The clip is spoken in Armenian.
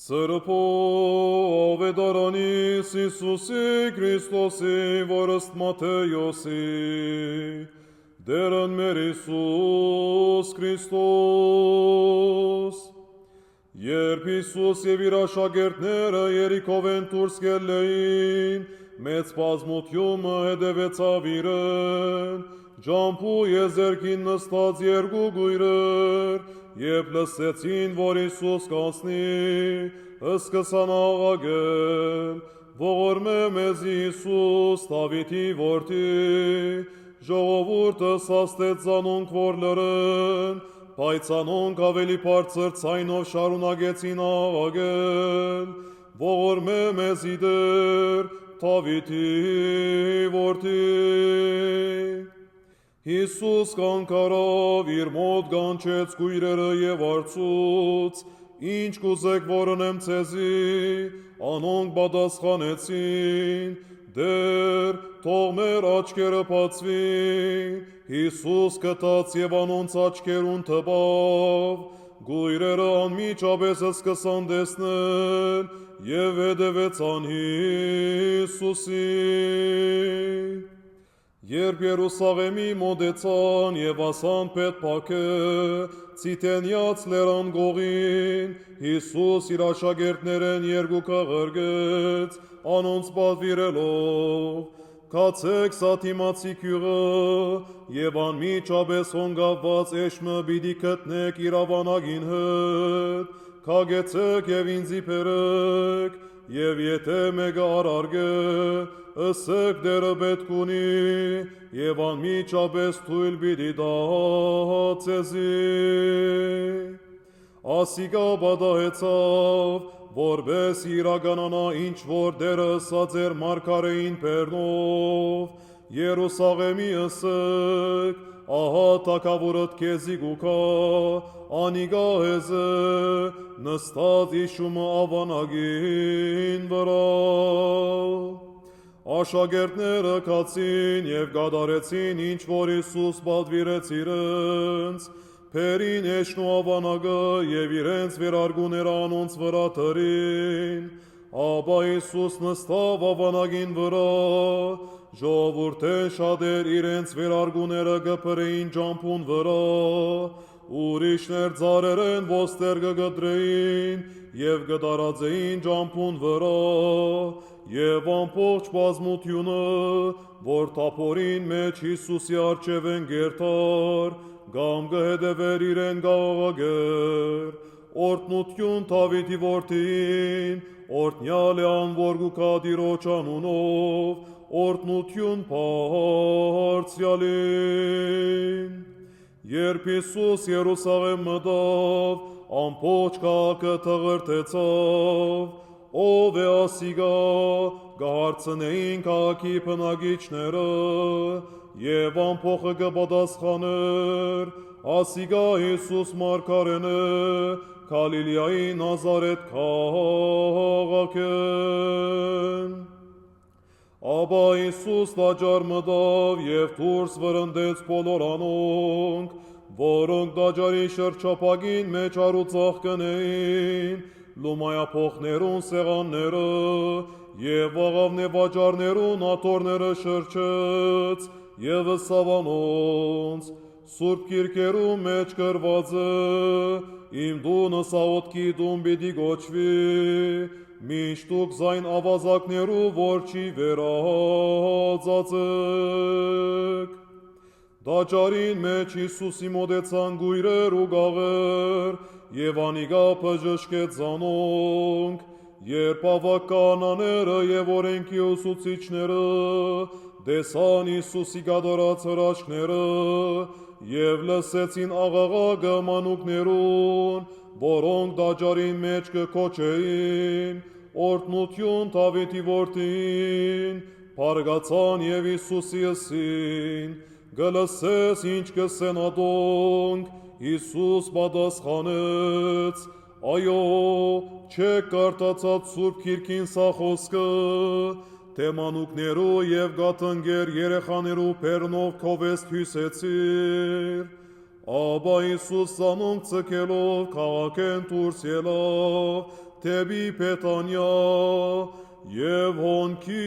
Սրբով ավետարանիս Իսուսի Քրիստոսի որստ Մատթեոսի դերն մեր Իսուս Քրիստոս երբ Իսուս եւ իր աշակերտները Երիքով են դուրս ելեին մեծ բազմությունը հետևեցավ իրեն ջամփու եզերքին նստած երկու գույրեր Եվ լսեցին, որ Իսուս կանցնի, սկսան աղաղել, ողորմե մեզի Իսուս, Դավիթի որդի, ժողովուրդը սաստեց զանոնք, որ լրեն, բայց անոնք ավելի բարձր ձայնով շարունակեցին աղաղել, ողորմե մեզի Տեր, Դավիթի որդի։ Հիսուս կանքարավ իր մոտ գանչեց գույրերը և արծուց, ինչ կուզեք որոնեմ ցեզի, անոնք պատասխանեցին, դեր, թող մեր աչքերը բացվին, Հիսուս գտած և անոնց աչքերուն թվավ, գույրերը անմիջապես սկսան տեսնել և հետևեցան Հիսուսին։ Երբ Երուսաղեմի մոտեցան և ասան Փեթփաքե, Ցիթենիաց լերան գողին, Հիսուս իր աշակերտներեն երկու ղրգեց, անոնց պատվիրելով, «Գացեք Սաթիմացի գյուղը, և անմիջապես հոնգավված էշմը պիտի գտնեք իր ավանագին հետ, քագեցեք և ինձի բերեք, և եթե մեկը արարգե, ըսեք դերը պետք ունի, և անմիջապես թույլ պիտի տա ձեզի։ Ասիկա պատահեցավ, որպես իրականանա ինչ որ դերը ըսած էր մարգարեին բերնով, Երուսաղեմի ըսեք, ահա թագավորդ քեզի գուքա, անիկա հեզե, նստած իշումը ավանագին վրա։ Աշակերտները գացին և կատարեցին ինչ որ Իսուս պատվիրեց իրենց, բերին էշն ու ավանագը և իրենց վերարգուները անոնց վրա դրին, ապա Իսուս նստավ ավանագին վրա, ժողովուրդեն շատեր իրենց վերարգուները կփրեին ջամփուն վրա, ուրիշներ ծառերեն ոստեր կգտրեին և կտարածեին ջամփուն վրա, և ամբողջ բազմությունը, որ թափորին մեջ Հիսուսի առջև են գերտար, կամ կհետևեր իրեն կաղաղագեր, օրհնություն Դավիթի որդիին, օրհնյալ է ան որ գուքա Տիրոջ անունով, օրհնություն Բարձրյալին։ Երբ Հիսուս Երուսաղեմ մտավ, ամբողջ քաղաքը թղրթեցավ, ով է ասիկա, կհարցնեին քաղաքի բնակիչները, և ամբողջը կպատասխաներ, ասիկա Հիսուս մարգարեն է, Գալիլեայի Նազարեթ քաղաքեն։ Ապա Իսուս տաճար մտավ և դուրս վրընդեց բոլոր անոնք, որոնք տաճարի շրջափակին մեջ առուծախ կնեին, լումայափոխներուն սեղանները և աղավնեվաճառներուն աթոռները շրջեց և ըսավ անոնց. Սուրբ գիրքերու մեջ գրված է, իմ տունը Սաղոթքի տուն պիտի կոչվի, մինչ դուք զայն ավազակներու որջի վերահածածեք։ Տաճարին մեջ Հիսուսի մոտեցան գույրեր ու գաղեր, և անիկա բժշկեց զանոնք, երբ ավագ քահանաները և օրենքի ուսուցիչները տեսան Հիսուսի կատարած հրաշքները և լսեցին աղաղակը մանուկներուն, որոնք տաճարին մեջ կգոչեին, օրհնություն Դավիթի որդիին, բարգացան և Հիսուսի ըսին, «Կլսես ինչ կսեն ատոնք», Հիսուս պատասխանեց. «Այո, չեք կարդացած Սուրբ Գիրքին սա խոսքը, թե մանուկներու և գաթնգեր երեխաներու բերնով քովեստ հյուսեցիր, Աբա Իսուս անոնք ցկելով քաղաքեն դուրս ելավ, թեպի Փեթանիա եւ հոնքի